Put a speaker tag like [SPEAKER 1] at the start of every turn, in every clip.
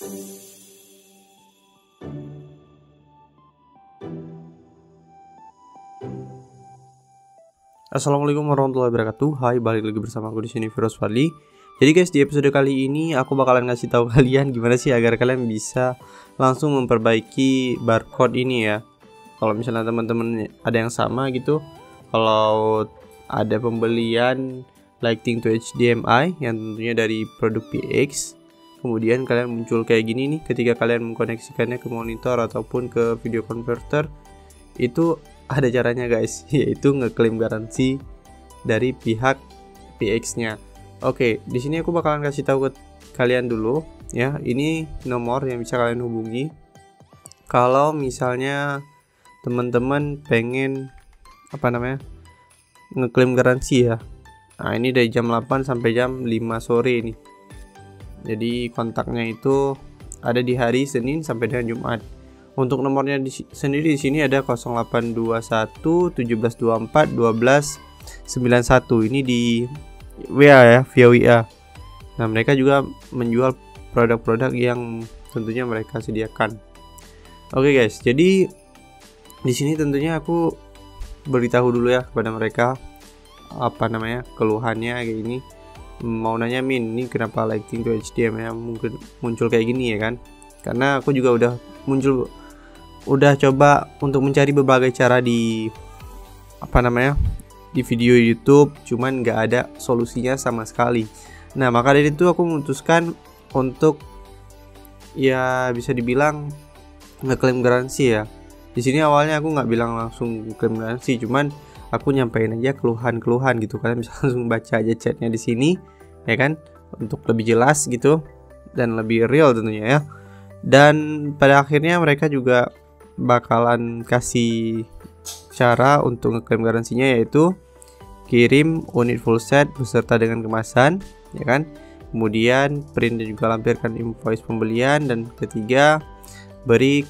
[SPEAKER 1] Assalamualaikum warahmatullahi wabarakatuh. Hai, balik lagi bersama aku di sini, Virus Fadli. Jadi guys, di episode kali ini aku bakalan ngasih tahu kalian gimana sih agar kalian bisa langsung memperbaiki barcode ini ya. Kalau misalnya teman-teman ada yang sama gitu, kalau ada pembelian Lighting to HDMI yang tentunya dari produk PX, kemudian kalian muncul kayak gini nih ketika kalian mengkoneksikannya ke monitor ataupun ke video converter, itu ada caranya guys, yaitu ngeklaim garansi dari pihak PX-nya. Oke, di sini aku bakalan kasih tahu ke kalian dulu ya. Ini nomor yang bisa kalian hubungi kalau misalnya teman-teman pengen ngeklaim garansi ya. Nah, ini dari jam 8 sampai jam 5 sore ini. Jadi kontaknya itu ada di hari Senin sampai dengan Jumat. Untuk nomornya sendiri di sini ada 0821 1724 1291. Ini di WA ya, via WA. Nah, mereka juga menjual produk-produk yang tentunya mereka sediakan. Oke guys, jadi di sini tentunya aku beritahu dulu ya kepada mereka keluhannya kayak gini. Mau nanya Min, ini kenapa Lighting to HDMI mungkin muncul kayak gini ya kan? Karena aku juga udah coba untuk mencari berbagai cara di di video YouTube, cuman nggak ada solusinya sama sekali. Nah, maka dari itu aku memutuskan untuk ya bisa dibilang ngeklaim garansi ya. Di sini awalnya aku nggak bilang langsung klaim garansi, cuman aku nyampein aja keluhan-keluhan gitu. Kalian bisa langsung baca aja chatnya di sini ya kan, untuk lebih jelas gitu dan lebih real tentunya ya. Dan pada akhirnya mereka juga bakalan kasih cara untuk ngeklaim garansinya, yaitu kirim unit full set beserta dengan kemasan ya kan, kemudian print dan juga lampirkan invoice pembelian, dan ketiga beri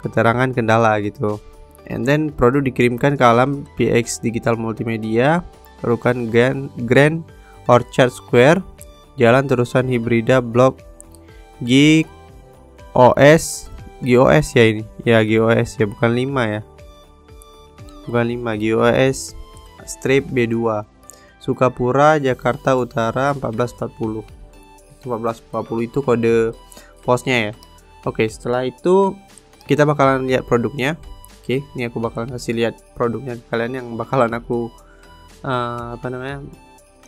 [SPEAKER 1] keterangan kendala gitu. And then produk dikirimkan ke alam PX Digital Multimedia, Rukan Grand Orchard Square, Jalan Terusan Hibrida Blok GOS ya, ini ya, GOS ya, bukan 5 ya, bukan 5, GOS strip B2, Sukapura, Jakarta Utara 1440. 1440 itu kode posnya ya. Oke, setelah itu kita bakalan lihat produknya. Oke, ini aku bakalan kasih lihat produknya ke kalian yang bakalan aku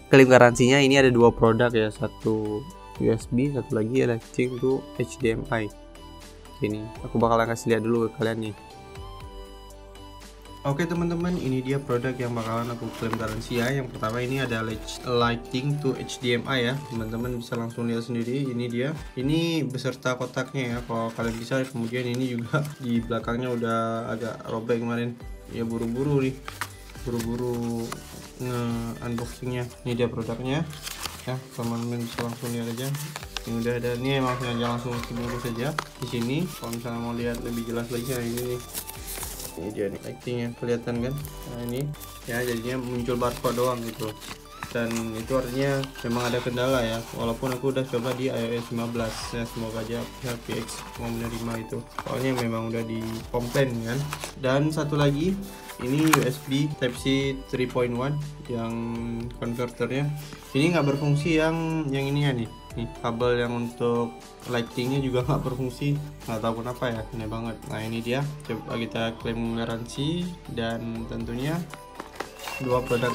[SPEAKER 1] klaim garansinya. Ini ada dua produk ya, satu USB, satu lagi Lighting to HDMI. Ini aku bakalan kasih lihat dulu ke kalian nih. Oke teman-teman, ini dia produk yang bakalan aku klaim garansi ya. Yang pertama ini ada Lighting to HDMI ya. Teman-teman bisa langsung lihat sendiri, ini dia. Ini beserta kotaknya ya, kalau kalian bisa. Kemudian ini juga di belakangnya udah agak robek kemarin. Ya buru-buru nge-unboxingnya. Ini dia produknya ya, teman-teman bisa langsung lihat aja. Ini udah ada, nih emang sengaja langsung keburu saja di sini. Kalau misalnya mau lihat lebih jelas lagi, nah ini nih, ini dia nih lightingnya, kelihatan kan? Nah ini ya, jadinya muncul barcode doang gitu, dan itu artinya memang ada kendala ya, walaupun aku udah coba di iOS 15 ya. Semoga aja pihak PX mau menerima itu, soalnya memang udah di komplain kan. Dan satu lagi, ini USB Type-C 3.1 yang konverternya ini nggak berfungsi, yang ini ya nih kabel yang untuk lightingnya juga nggak berfungsi, nggak tahu kenapa ya, aneh banget. Nah ini dia, coba kita klaim garansi, dan tentunya dua produk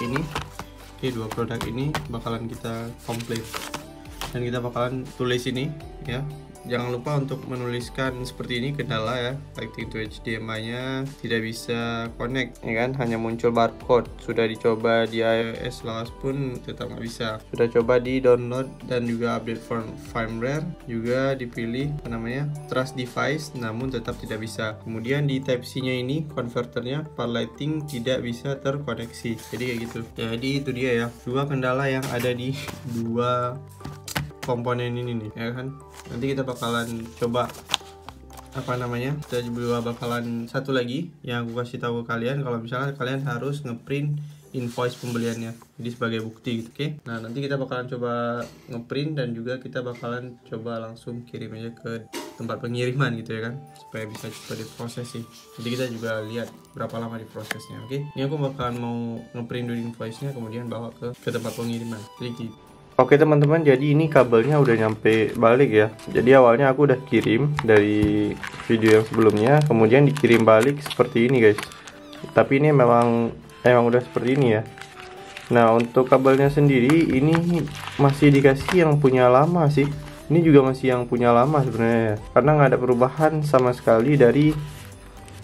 [SPEAKER 1] ini bakalan kita komplain, dan kita bakalan tulis ini ya. Jangan lupa untuk menuliskan seperti ini, kendala ya, Lighting to HDMI nya tidak bisa connect ya kan, hanya muncul barcode. Sudah dicoba di iOS 11 pun tetap nggak bisa. Sudah coba di download dan juga update firmware, juga dipilih trust device, namun tetap tidak bisa. Kemudian di Type-C nya ini konverternya part lighting tidak bisa terkoneksi. Jadi kayak gitu. Jadi itu dia ya, dua kendala yang ada di dua komponen ini nih ya kan. Nanti kita bakalan coba kita juga bakalan satu lagi yang aku kasih tahu ke kalian, kalau misalnya kalian harus ngeprint invoice pembeliannya, jadi sebagai bukti gitu. Oke. Nah, nanti kita bakalan coba ngeprint dan juga kita bakalan coba langsung kirim aja ke tempat pengiriman gitu ya kan, supaya bisa cepat diproses sih. Jadi kita juga lihat berapa lama diprosesnya. Oke. Ini aku bakalan mau ngeprint dulu invoice-nya, kemudian bawa ke tempat pengiriman. Jadi gitu. Oke teman-teman, jadi ini kabelnya udah nyampe balik ya. Jadi awalnya aku udah kirim dari video yang sebelumnya, kemudian dikirim balik seperti ini guys. Tapi ini memang udah seperti ini ya. Nah, untuk kabelnya sendiri ini masih dikasih yang punya lama sih. Ini juga masih yang punya lama sebenarnya, karena nggak ada perubahan sama sekali dari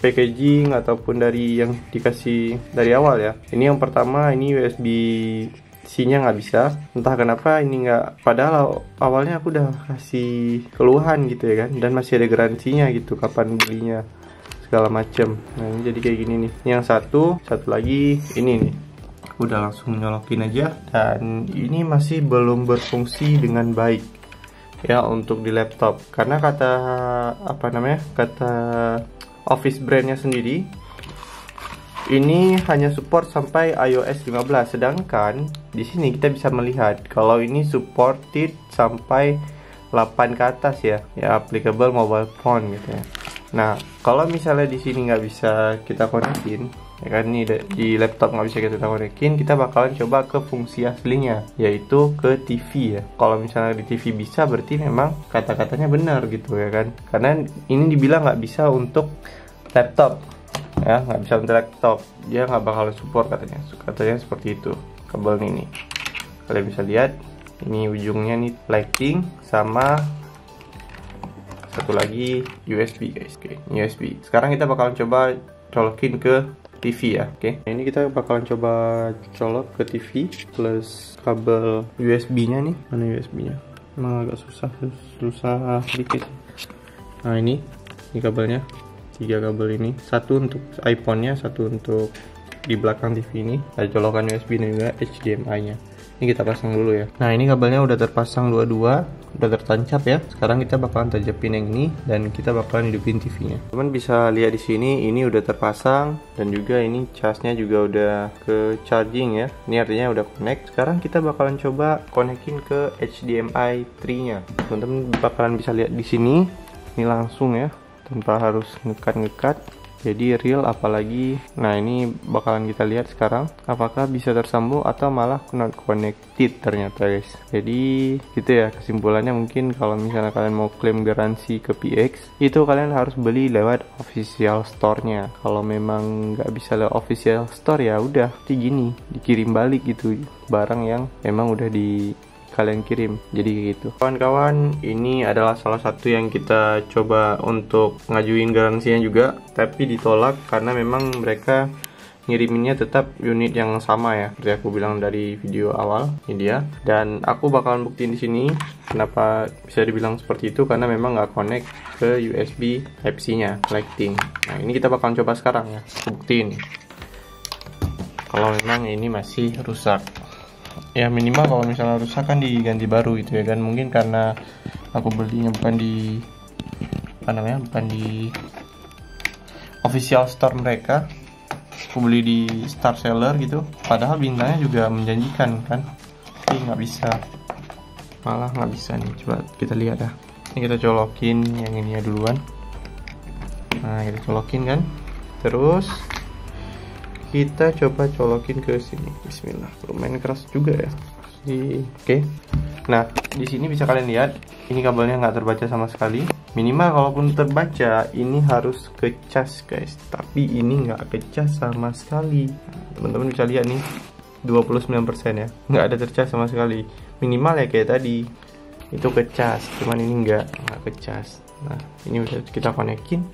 [SPEAKER 1] packaging ataupun dari yang dikasih dari awal ya. Ini yang pertama, ini USB-C-nya nggak bisa, entah kenapa ini nggak, padahal awalnya aku udah kasih keluhan gitu ya kan, dan masih ada garansinya gitu kapan belinya segala macem. Nah, ini jadi kayak gini nih. Yang satu lagi ini nih, udah langsung nyolokin aja, dan ini masih belum berfungsi dengan baik ya untuk di laptop, karena kata Office brandnya sendiri ini hanya support sampai iOS 15, sedangkan di sini kita bisa melihat kalau ini supported sampai 8 ke atas ya applicable mobile phone gitu ya. Nah, kalau misalnya di sini nggak bisa kita konekin ya kan, ini di laptop nggak bisa kita konekin, kita bakalan coba ke fungsi aslinya, yaitu ke TV ya. Kalau misalnya di TV bisa, berarti memang kata-katanya benar gitu ya kan, karena ini dibilang nggak bisa untuk laptop ya, nggak bisa untuk laptop, dia nggak bakal support katanya seperti itu kabel ini. Kalian bisa lihat ini ujungnya nih lighting, sama satu lagi USB guys. Oke, USB. Sekarang kita bakalan coba colokin ke TV ya. Oke, ini kita bakalan coba colok ke TV plus kabel USB-nya nih. Mana USB-nya? Emang agak susah sedikit. Nah, ini kabelnya. 3 kabel ini, satu untuk iPhone-nya, satu untuk di belakang TV ini. Ada colokan USB dan juga HDMI-nya. Ini kita pasang dulu ya. Nah, ini kabelnya udah terpasang dua-dua, udah tertancap ya. Sekarang kita bakalan tancapin yang ini dan kita bakalan hidupin TV-nya. Teman bisa lihat di sini, ini udah terpasang dan juga ini casnya juga udah ke charging ya. Ini artinya udah connect. Sekarang kita bakalan coba konekin ke HDMI 3-nya. Teman-teman bakalan bisa lihat di sini. Ini langsung ya, tanpa harus ngekat, jadi real. Apalagi nah, ini bakalan kita lihat sekarang apakah bisa tersambung atau malah not connected ternyata guys. Jadi gitu ya kesimpulannya. Mungkin kalau misalnya kalian mau klaim garansi ke PX, itu kalian harus beli lewat official store-nya. Kalau memang nggak bisa lewat official store, ya udah seperti gini, dikirim balik gitu barang yang memang udah di kalian kirim. Jadi gitu kawan-kawan, ini adalah salah satu yang kita coba untuk ngajuin garansinya juga, tapi ditolak karena memang mereka ngiriminnya tetap unit yang sama ya, seperti aku bilang dari video awal. Ini dia, dan aku bakalan buktiin di sini kenapa bisa dibilang seperti itu, karena memang nggak connect ke USB Type-C-nya lighting. Nah, ini kita bakalan coba sekarang ya, aku buktiin kalau memang ini masih rusak. Ya minimal kalau misalnya rusak kan diganti baru gitu ya kan. Mungkin karena aku belinya bukan di bukan di official store mereka, aku beli di Star Seller gitu, padahal bintangnya juga menjanjikan kan, tapi nggak bisa, malah nggak bisa nih. Coba kita lihat dah. Ini kita colokin yang ini ya duluan. Nah, kita colokin kan, terus kita coba colokin ke sini. Bismillah. Lumayan keras juga ya. Oke. Nah, di sini bisa kalian lihat ini kabelnya nggak terbaca sama sekali. Minimal kalaupun terbaca ini harus kecas guys. Tapi ini nggak kecas sama sekali. Teman-teman bisa lihat nih, 29% ya. Nggak ada tercas sama sekali. Minimal ya kayak tadi itu kecas. Cuman ini nggak kecas. Nah, ini udah kita konekin.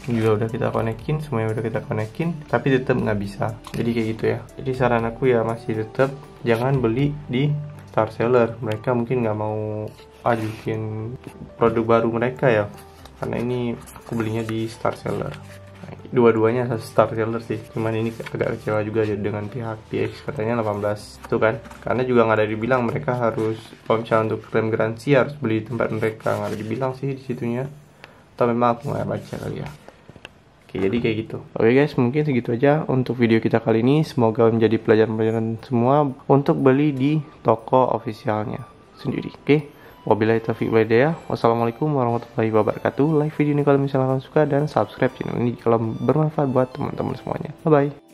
[SPEAKER 1] Ini juga udah kita konekin, semuanya udah kita konekin, tapi tetap nggak bisa. Jadi kayak gitu ya. Jadi saran aku ya masih tetap jangan beli di Star Seller. Mereka mungkin nggak mau ajuin produk baru mereka ya, karena ini aku belinya di Star Seller. Nah, dua-duanya Star Seller sih, cuman ini agak kecewa juga dengan pihak PX, katanya 18 itu kan, karena juga nggak ada dibilang mereka harus, kalau misalnya untuk klaim garansi harus beli di tempat mereka, nggak ada dibilang sih di situnya. Atau memang aku nggak baca kali ya. Oke, Oke, jadi kayak gitu. Oke guys, mungkin segitu aja untuk video kita kali ini. Semoga menjadi pelajaran-pelajaran semua untuk beli di toko officialnya sendiri. Oke, wabillahi taufiq wal hidayah. Wassalamualaikum warahmatullahi wabarakatuh. Like video ini kalau misalnya kalian suka dan subscribe channel ini kalau bermanfaat buat teman-teman semuanya. Bye bye.